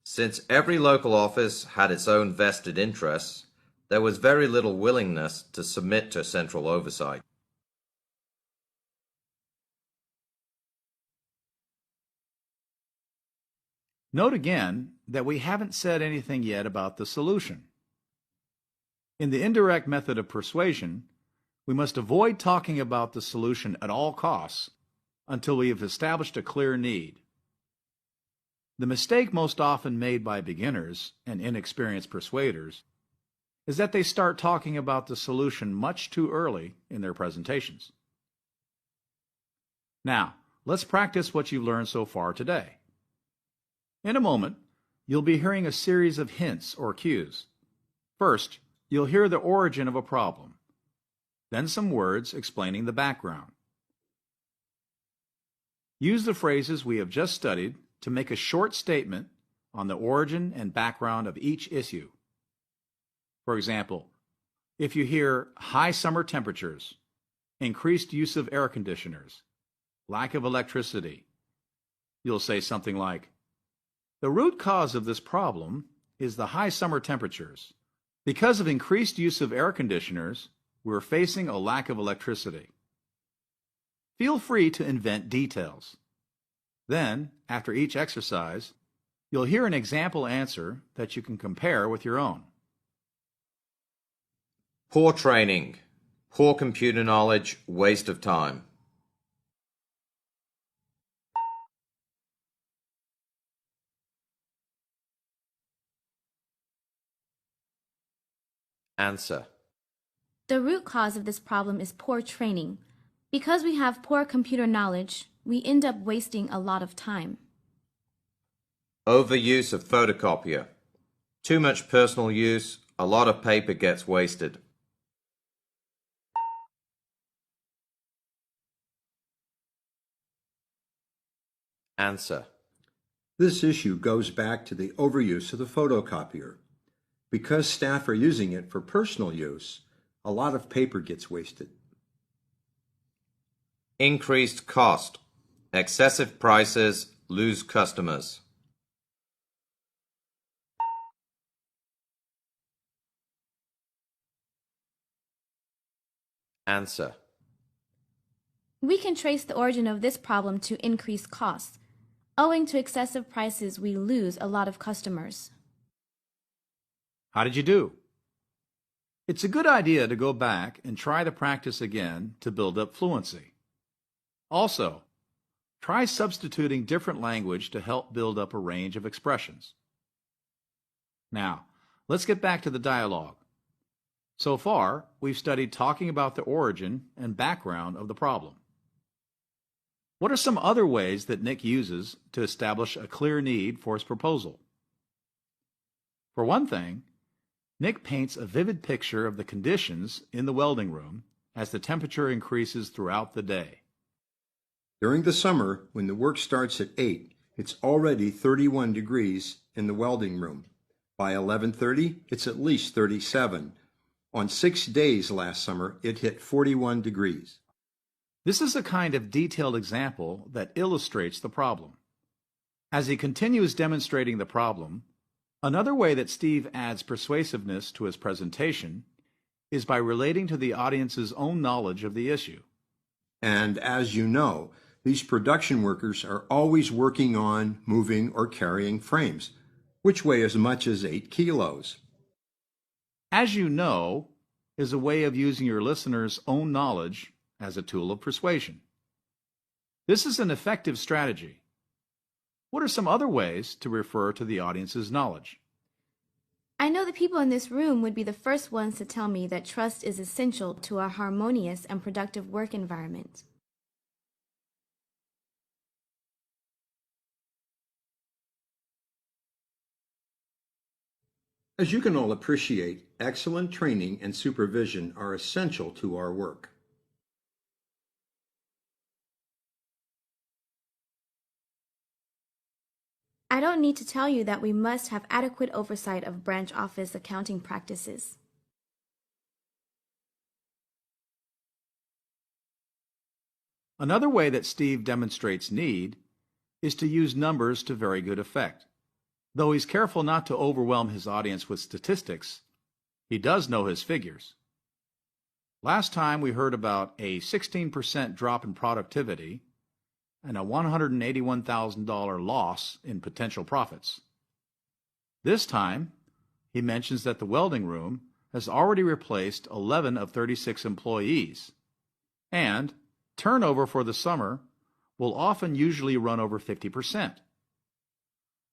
Since every local office had its own vested interests, there was very little willingness to submit to central oversight. Note again that we haven't said anything yet about the solution. In the indirect method of persuasion, we must avoid talking about the solution at all costs until we have established a clear need. The mistake most often made by beginners and inexperienced persuaders is that they start talking about the solution much too early in their presentations. Now, let's practice what you've learned so far today. In a moment, you'll be hearing a series of hints or cues. First, you'll hear the origin of a problem, then some words explaining the background. Use the phrases we have just studied to make a short statement on the origin and background of each issue. For example, if you hear high summer temperatures, increased use of air conditioners, lack of electricity, you'll say something like, "The root cause of this problem is the high summer temperatures. Because of increased use of air conditioners, we're facing a lack of electricity." Feel free to invent details. Then, after each exercise, you'll hear an example answer that you can compare with your own. Poor training, poor computer knowledge, waste of time. Answer. The root cause of this problem is poor training. Because we have poor computer knowledge, we end up wasting a lot of time. Overuse of photocopier. Too much personal use, a lot of paper gets wasted. Answer. This issue goes back to the overuse of the photocopier. Because staff are using it for personal use, a lot of paper gets wasted. Increased cost. Excessive prices lose customers. Answer. We can trace the origin of this problem to increased costs. Owing to excessive prices, we lose a lot of customers. How did you do? It's a good idea to go back and try the practice again to build up fluency. Also, try substituting different language to help build up a range of expressions. Now, let's get back to the dialogue. So far, we've studied talking about the origin and background of the problem. What are some other ways that Nick uses to establish a clear need for his proposal? For one thing, Nick paints a vivid picture of the conditions in the welding room as the temperature increases throughout the day. During the summer, when the work starts at 8, it's already 31 degrees in the welding room. By 11:30, it's at least 37. On 6 days last summer, it hit 41 degrees. This is a kind of detailed example that illustrates the problem. As he continues demonstrating the problem, another way that Steve adds persuasiveness to his presentation is by relating to the audience's own knowledge of the issue. And as you know, these production workers are always working on, moving, or carrying frames, which weigh as much as 8 kilos. As you know, is a way of using your listener's own knowledge as a tool of persuasion. This is an effective strategy. What are some other ways to refer to the audience's knowledge? I know the people in this room would be the first ones to tell me that trust is essential to a harmonious and productive work environment. As you can all appreciate, excellent training and supervision are essential to our work. I don't need to tell you that we must have adequate oversight of branch office accounting practices. Another way that Steve demonstrates need is to use numbers to very good effect. Though he's careful not to overwhelm his audience with statistics, he does know his figures. Last time we heard about a 16% drop in productivity and a $181,000 loss in potential profits. This time, he mentions that the welding room has already replaced 11 of 36 employees, and turnover for the summer will often usually run over 50%.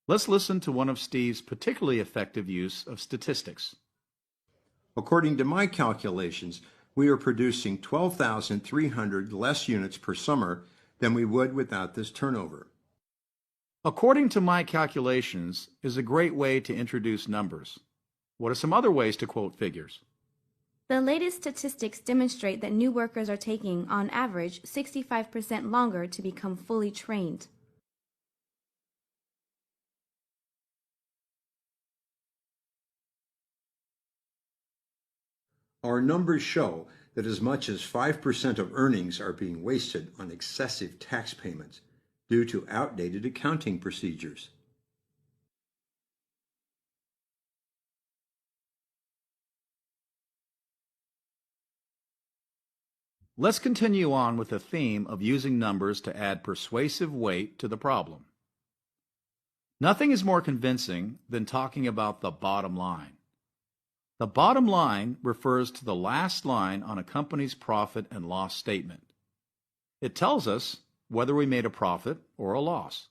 Let's listen to one of Steve's particularly effective use of statistics. According to my calculations, we are producing 12,300 less units per summer than we would without this turnover. According to my calculations is a great way to introduce numbers. What are some other ways to quote figures? The latest statistics demonstrate that new workers are taking, on average, 65% longer to become fully trained. Our numbers show that as much as 5% of earnings are being wasted on excessive tax payments due to outdated accounting procedures. Let's continue on with the theme of using numbers to add persuasive weight to the problem. Nothing is more convincing than talking about the bottom line. The bottom line refers to the last line on a company's profit and loss statement. It tells us whether we made a profit or a loss.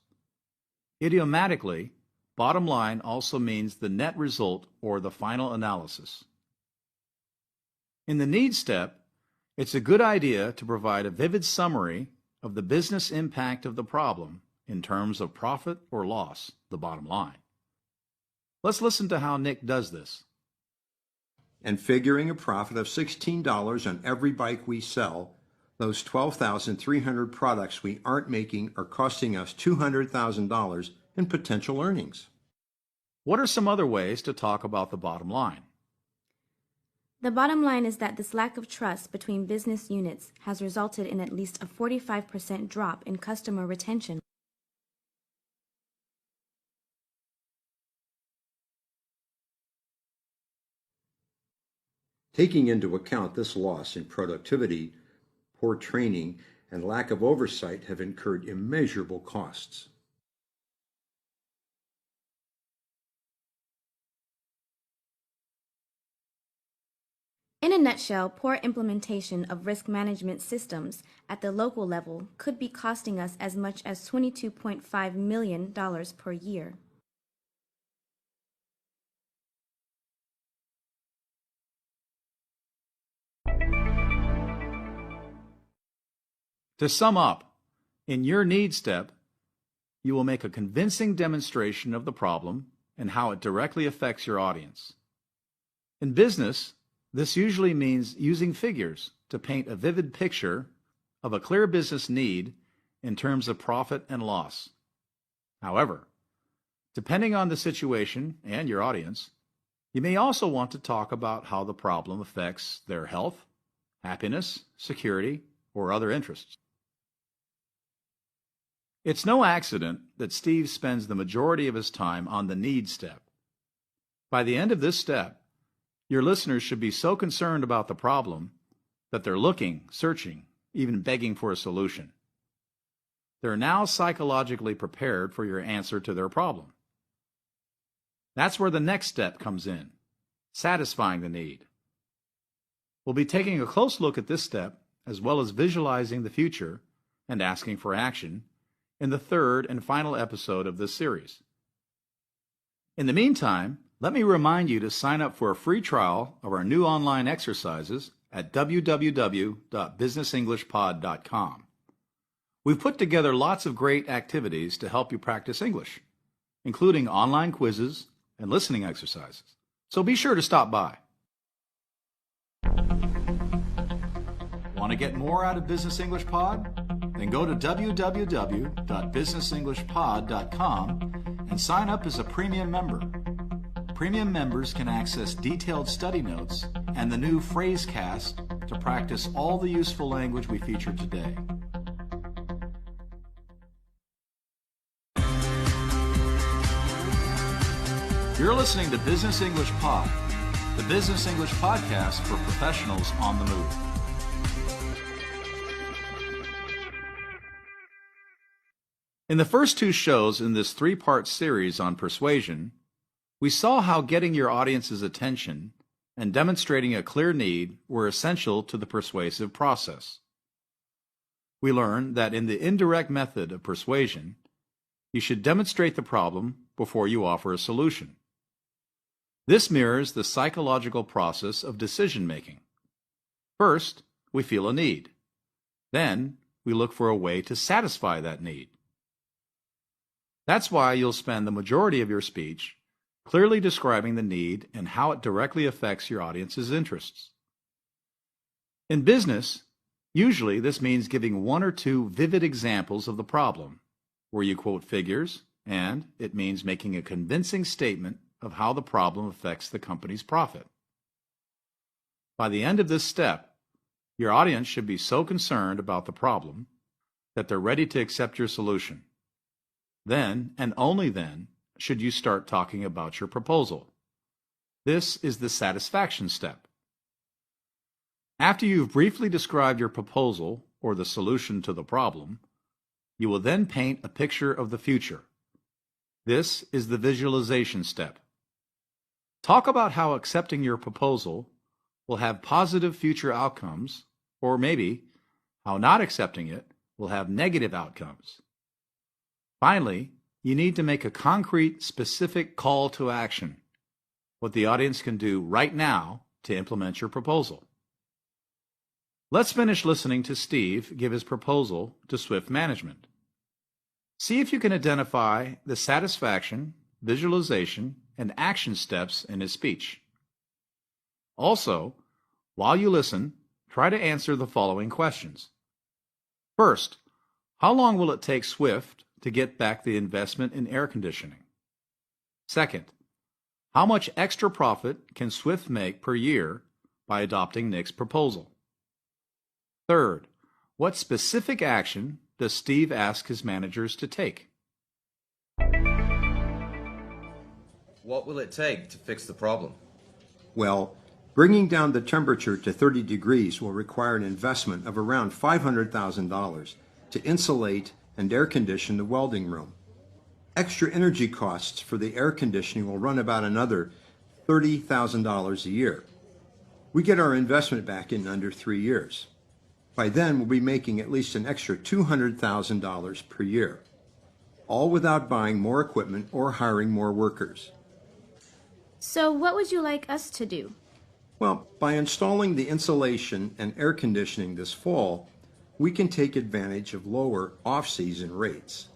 Idiomatically, bottom line also means the net result or the final analysis. In the need step, it's a good idea to provide a vivid summary of the business impact of the problem in terms of profit or loss, the bottom line. Let's listen to how Nick does this. And figuring a profit of $16 on every bike we sell, those 12,300 products we aren't making are costing us $200,000 in potential earnings. What are some other ways to talk about the bottom line? The bottom line is that this lack of trust between business units has resulted in at least a 45% drop in customer retention. Taking into account this loss in productivity, poor training, and lack of oversight have incurred immeasurable costs. In a nutshell, poor implementation of risk management systems at the local level could be costing us as much as $22.5 million per year. To sum up, in your need step, you will make a convincing demonstration of the problem and how it directly affects your audience. In business, this usually means using figures to paint a vivid picture of a clear business need in terms of profit and loss. However, depending on the situation and your audience, you may also want to talk about how the problem affects their health, happiness, security, or other interests. It's no accident that Steve spends the majority of his time on the need step. By the end of this step, your listeners should be so concerned about the problem that they're looking, searching, even begging for a solution. They're now psychologically prepared for your answer to their problem. That's where the next step comes in, satisfying the need. We'll be taking a close look at this step, as well as visualizing the future and asking for action, in the third and final episode of this series. In the meantime, let me remind you to sign up for a free trial of our new online exercises at www.businessenglishpod.com. We've put together lots of great activities to help you practice English, including online quizzes and listening exercises. So be sure to stop by. Want to get more out of Business English Pod? Then go to www.businessenglishpod.com and sign up as a premium member. Premium members can access detailed study notes and the new Phrasecast to practice all the useful language we featured today. You're listening to Business English Pod, the business English podcast for professionals on the move. In the first two shows in this three-part series on persuasion, we saw how getting your audience's attention and demonstrating a clear need were essential to the persuasive process. We learned that in the indirect method of persuasion, you should demonstrate the problem before you offer a solution. This mirrors the psychological process of decision-making. First, we feel a need. Then, we look for a way to satisfy that need. That's why you'll spend the majority of your speech clearly describing the need and how it directly affects your audience's interests. In business, usually this means giving one or two vivid examples of the problem, where you quote figures, and it means making a convincing statement of how the problem affects the company's profit. By the end of this step, your audience should be so concerned about the problem that they're ready to accept your solution. Then, and only then, should you start talking about your proposal. This is the satisfaction step. After you've briefly described your proposal or the solution to the problem, you will then paint a picture of the future. This is the visualization step. Talk about how accepting your proposal will have positive future outcomes, or maybe how not accepting it will have negative outcomes. Finally, you need to make a concrete, specific call to action, what the audience can do right now to implement your proposal. Let's finish listening to Steve give his proposal to Swift Management. See if you can identify the satisfaction, visualization, and action steps in his speech. Also, while you listen, try to answer the following questions. First, how long will it take Swift to get back the investment in air conditioning? Second, how much extra profit can Swift make per year by adopting Nick's proposal? Third, what specific action does Steve ask his managers to take? What will it take to fix the problem? Well, bringing down the temperature to 30 degrees will require an investment of around $500,000 to insulate and air condition the welding room. Extra energy costs for the air conditioning will run about another $30,000 a year. We get our investment back in under 3 years. By then, we'll be making at least an extra $200,000 per year, all without buying more equipment or hiring more workers. So what would you like us to do? Well, by installing the insulation and air conditioning this fall, we can take advantage of lower off-season rates.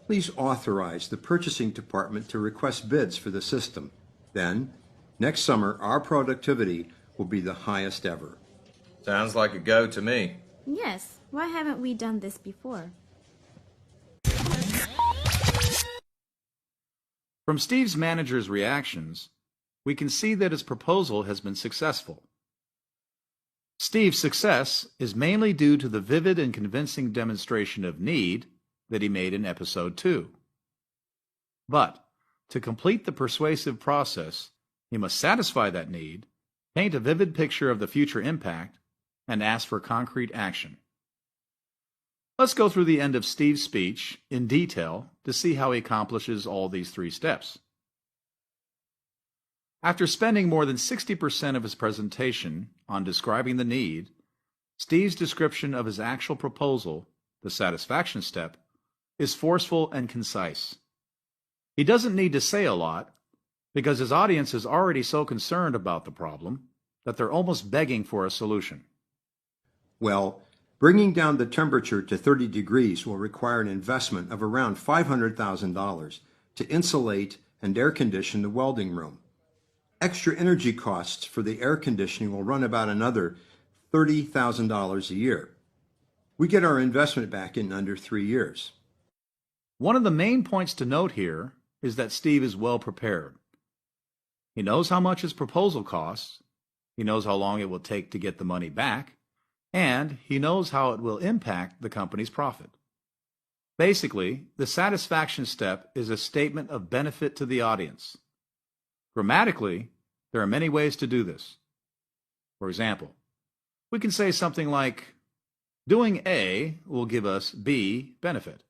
Please authorize the purchasing department to request bids for the system. Then, next summer, our productivity will be the highest ever. Sounds like a go to me. Yes, why haven't we done this before? From Steve's manager's reactions, we can see that his proposal has been successful. Steve's success is mainly due to the vivid and convincing demonstration of need that he made in episode 2. But to complete the persuasive process, he must satisfy that need, paint a vivid picture of the future impact, and ask for concrete action. Let's go through the end of Steve's speech in detail to see how he accomplishes all these 3 steps. After spending more than 60% of his presentation on describing the need, Steve's description of his actual proposal, the satisfaction step, is forceful and concise. He doesn't need to say a lot because his audience is already so concerned about the problem that they're almost begging for a solution. Well, bringing down the temperature to 30 degrees will require an investment of around $500,000 to insulate and air condition the welding room. Extra energy costs for the air conditioning will run about another $30,000 a year. We get our investment back in under 3 years. One of the main points to note here is that Steve is well prepared. He knows how much his proposal costs, he knows how long it will take to get the money back, and he knows how it will impact the company's profit. Basically, the satisfaction step is a statement of benefit to the audience, Grammatically, there are many ways to do this. For example, we can say something like, doing A will give us B benefit.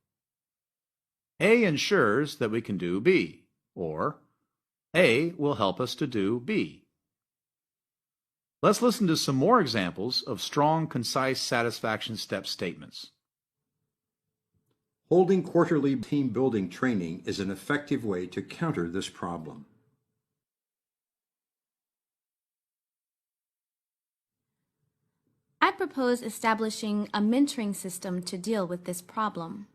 A ensures that we can do B, or A will help us to do B. Let's listen to some more examples of strong, concise satisfaction step statements. Holding quarterly team building training is an effective way to counter this problem. I propose establishing a mentoring system to deal with this problem.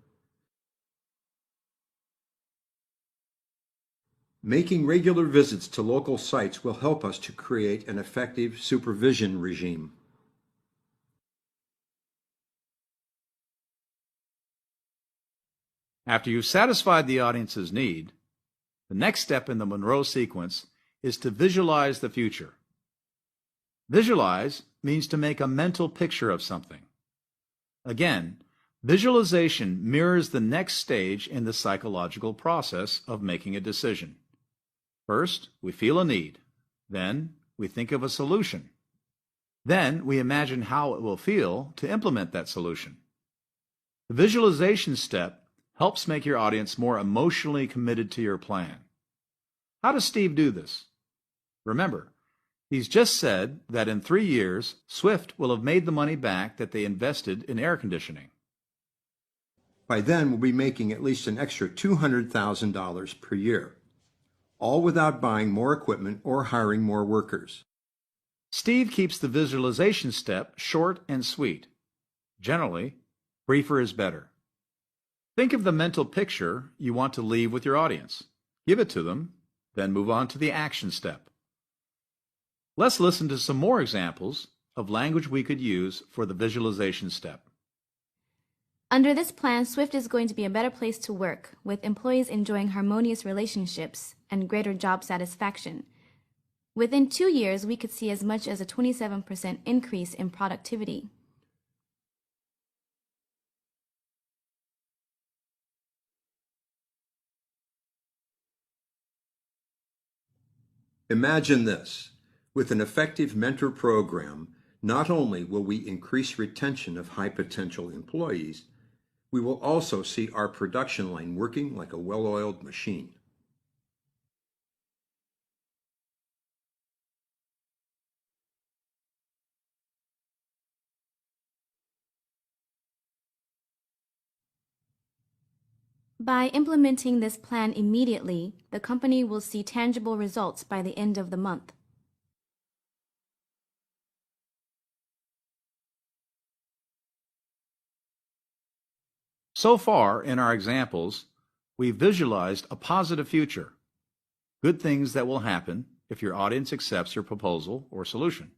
Making regular visits to local sites will help us to create an effective supervision regime. After you've satisfied the audience's need, the next step in the Monroe sequence is to visualize the future. Visualize means to make a mental picture of something. Again, visualization mirrors the next stage in the psychological process of making a decision. First, we feel a need. Then, we think of a solution. Then, we imagine how it will feel to implement that solution. The visualization step helps make your audience more emotionally committed to your plan. How does Steve do this? Remember, he's just said that in 3 years, Swift will have made the money back that they invested in air conditioning. By then, we'll be making at least an extra $200,000 per year, all without buying more equipment or hiring more workers. Steve keeps the visualization step short and sweet. Generally, briefer is better. Think of the mental picture you want to leave with your audience. Give it to them, then move on to the action step. Let's listen to some more examples of language we could use for the visualization step. Under this plan, Swift is going to be a better place to work, with employees enjoying harmonious relationships and greater job satisfaction. Within 2 years, we could see as much as a 27% increase in productivity. Imagine this. With an effective mentor program, not only will we increase retention of high-potential employees, we will also see our production line working like a well-oiled machine. By implementing this plan immediately, the company will see tangible results by the end of the month. So far, in our examples, we've visualized a positive future, good things that will happen if your audience accepts your proposal or solution.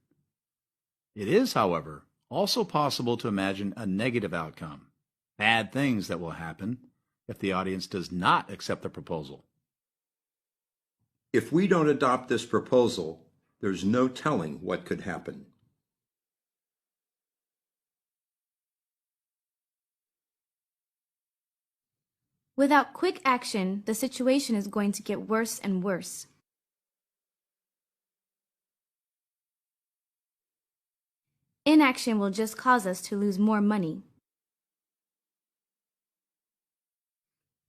It is, however, also possible to imagine a negative outcome, bad things that will happen if the audience does not accept the proposal. If we don't adopt this proposal, there's no telling what could happen. Without quick action, the situation is going to get worse and worse. Inaction will just cause us to lose more money.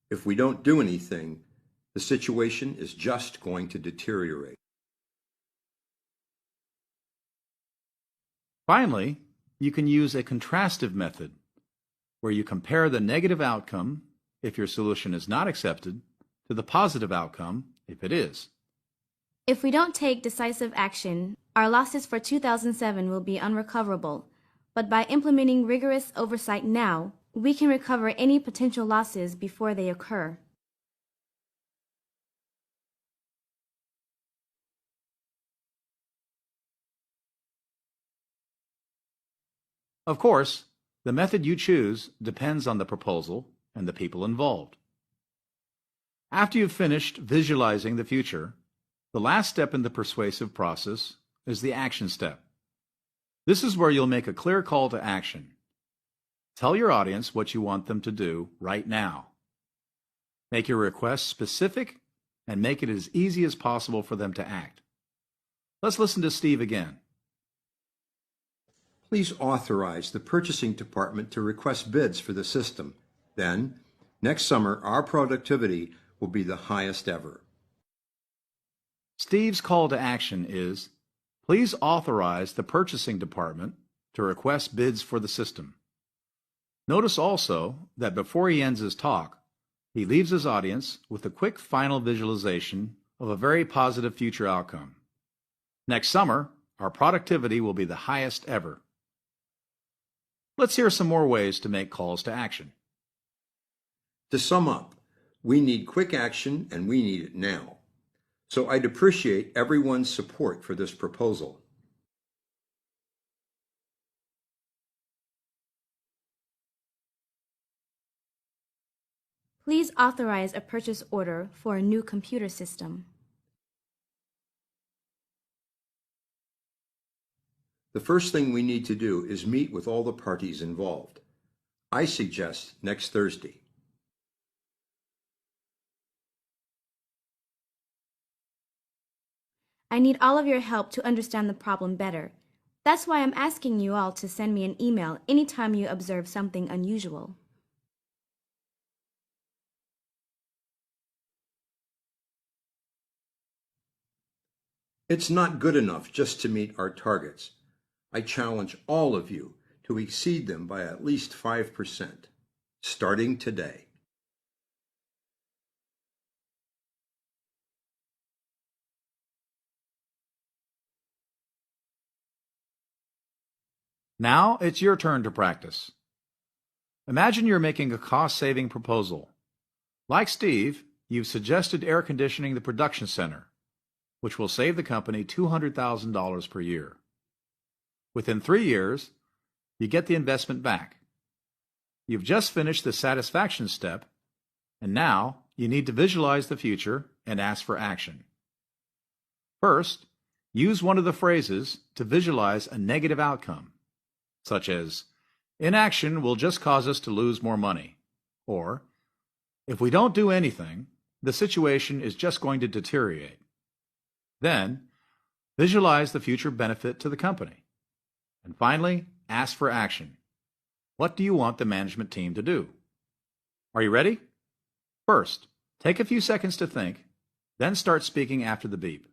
If we don't do anything, the situation is just going to deteriorate. Finally, you can use a contrastive method where you compare the negative outcome if your solution is not accepted to the positive outcome if it is. If we don't take decisive action, our losses for 2007 will be unrecoverable. But by implementing rigorous oversight now, we can recover any potential losses before they occur. Of course, the method you choose depends on the proposal and the people involved. After you've finished visualizing the future, the last step in the persuasive process is the action step. This is where you'll make a clear call to action. Tell your audience what you want them to do right now. Make your request specific and make it as easy as possible for them to act. Let's listen to Steve again. Please authorize the purchasing department to request bids for the system. Then, next summer, our productivity will be the highest ever. Steve's call to action is, please authorize the purchasing department to request bids for the system. Notice also that before he ends his talk, he leaves his audience with a quick final visualization of a very positive future outcome. Next summer, our productivity will be the highest ever. Let's hear some more ways to make calls to action. To sum up, we need quick action and we need it now. So I'd appreciate everyone's support for this proposal. Please authorize a purchase order for a new computer system. The first thing we need to do is meet with all the parties involved. I suggest next Thursday. I need all of your help to understand the problem better. That's why I'm asking you all to send me an email anytime you observe something unusual. It's not good enough just to meet our targets. I challenge all of you to exceed them by at least 5%, starting today. Now it's your turn to practice. Imagine you're making a cost-saving proposal. Like Steve, you've suggested air conditioning the production center, which will save the company $200,000 per year. Within 3 years, you get the investment back. You've just finished the satisfaction step, and now you need to visualize the future and ask for action. First, use one of the phrases to visualize a negative outcome, such as, inaction will just cause us to lose more money, or, if we don't do anything, the situation is just going to deteriorate. Then, visualize the future benefit to the company. And finally, ask for action. What do you want the management team to do? Are you ready? First, take a few seconds to think, then start speaking after the beep.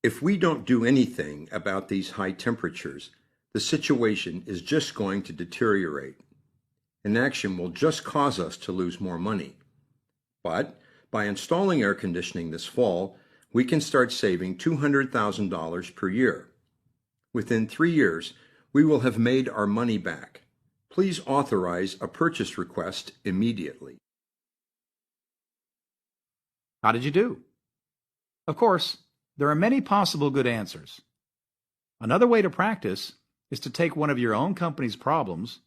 If we don't do anything about these high temperatures, the situation is just going to deteriorate. Inaction will just cause us to lose more money. But by installing air conditioning this fall, we can start saving $200,000 per year. Within 3 years, we will have made our money back. Please authorize a purchase request immediately. How did you do? Of course, there are many possible good answers. Another way to practice is to take one of your own company's problems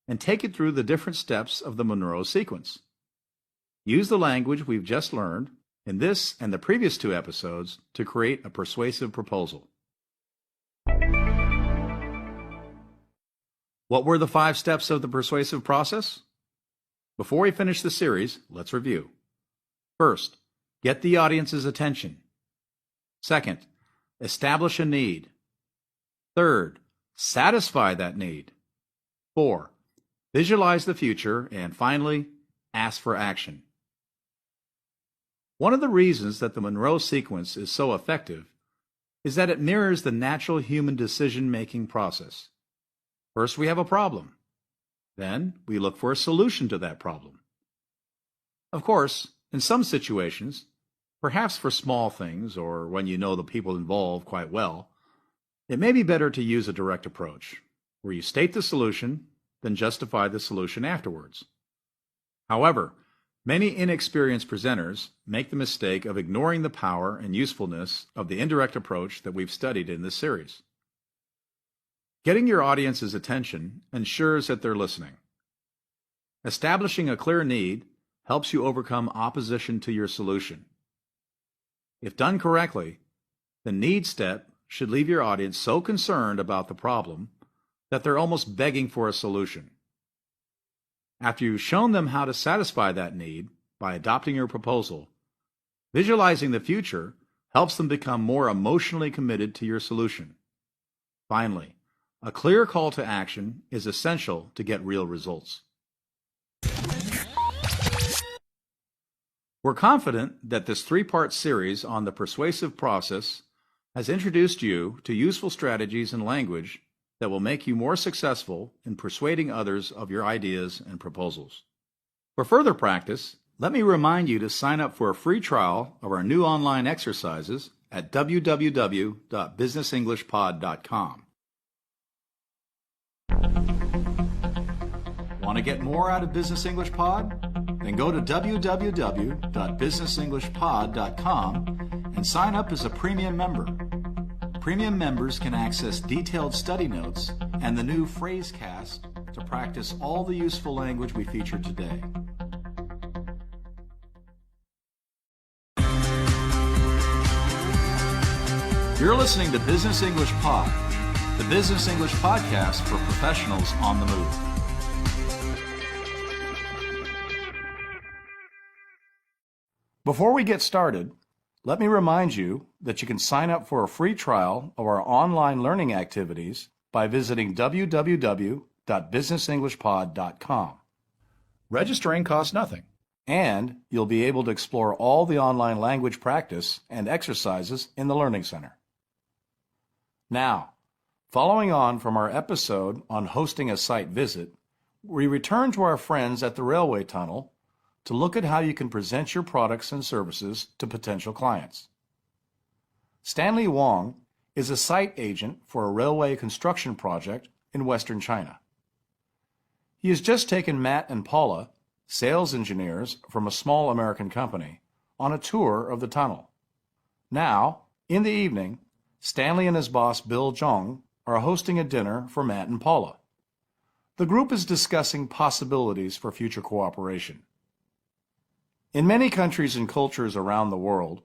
and take it through the different steps of the Monroe sequence. Use the language we've just learned in this and the previous 2 episodes to create a persuasive proposal. What were the 5 steps of the persuasive process? Before we finish the series, let's review. First, get the audience's attention. Second, establish a need. Third, satisfy that need. 4, visualize the future. And finally, ask for action. One of the reasons that the Monroe sequence is so effective is that it mirrors the natural human decision-making process. First, we have a problem. Then, we look for a solution to that problem. Of course, in some situations, perhaps for small things or when you know the people involved quite well, it may be better to use a direct approach, where you state the solution, then justify the solution afterwards. However, Many inexperienced presenters make the mistake of ignoring the power and usefulness of the indirect approach that we've studied in this series. Getting your audience's attention ensures that they're listening. Establishing a clear need helps you overcome opposition to your solution. If done correctly, the need step should leave your audience so concerned about the problem that they're almost begging for a solution. After you've shown them how to satisfy that need by adopting your proposal, visualizing the future helps them become more emotionally committed to your solution. Finally, a clear call to action is essential to get real results. We're confident that this three-part series on the persuasive process has introduced you to useful strategies and language that will make you more successful in persuading others of your ideas and proposals. For further practice, let me remind you to sign up for a free trial of our new online exercises at www.businessenglishpod.com. Want to get more out of Business English Pod? Then go to www.businessenglishpod.com and sign up as a premium member. Premium members can access detailed study notes and the new Phrasecast to practice all the useful language we featured today. You're listening to Business English Pod, the Business English podcast for professionals on the move. Before we get started, let me remind you that you can sign up for a free trial of our online learning activities by visiting www.businessenglishpod.com. Registering costs nothing, and you'll be able to explore all the online language practice and exercises in the Learning Center. Now, following on from our episode on hosting a site visit, we return to our friends at the railway tunnel to look at how you can present your products and services to potential clients. Stanley Wong is a site agent for a railway construction project in Western China. He has just taken Matt and Paula, sales engineers from a small American company, on a tour of the tunnel. Now, in the evening, Stanley and his boss Bill Zhong are hosting a dinner for Matt and Paula. The group is discussing possibilities for future cooperation. In many countries and cultures around the world,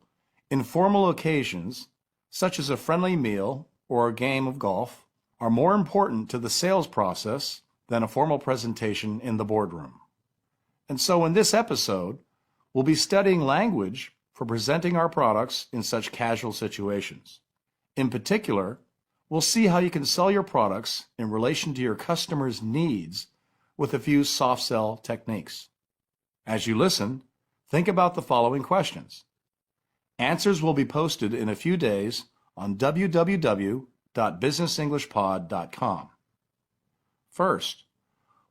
informal occasions, such as a friendly meal or a game of golf, are more important to the sales process than a formal presentation in the boardroom. And so in this episode, we'll be studying language for presenting our products in such casual situations. In particular, we'll see how you can sell your products in relation to your customers' needs with a few soft sell techniques. As you listen, think about the following questions. Answers will be posted in a few days on www.businessenglishpod.com. First,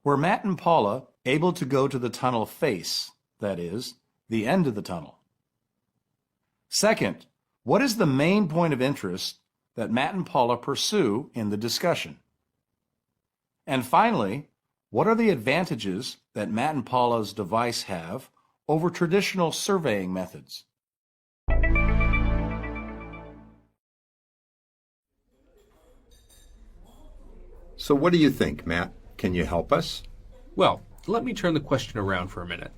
were Matt and Paula able to go to the tunnel face, that is, the end of the tunnel? Second, what is the main point of interest that Matt and Paula pursue in the discussion? And finally, what are the advantages that Matt and Paula's device have over traditional surveying methods? So what do you think, Matt? Can you help us? Well, let me turn the question around for a minute.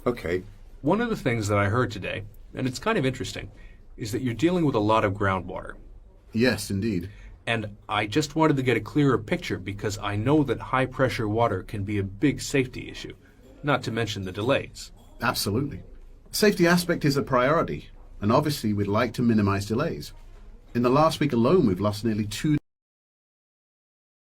Okay. One of the things that I heard today, and it's kind of interesting, is that you're dealing with a lot of groundwater. Yes, indeed. And I just wanted to get a clearer picture because I know that high-pressure water can be a big safety issue, not to mention the delays. Absolutely. Safety aspect is a priority, and obviously we'd like to minimize delays. In the last week alone, we've lost nearly 2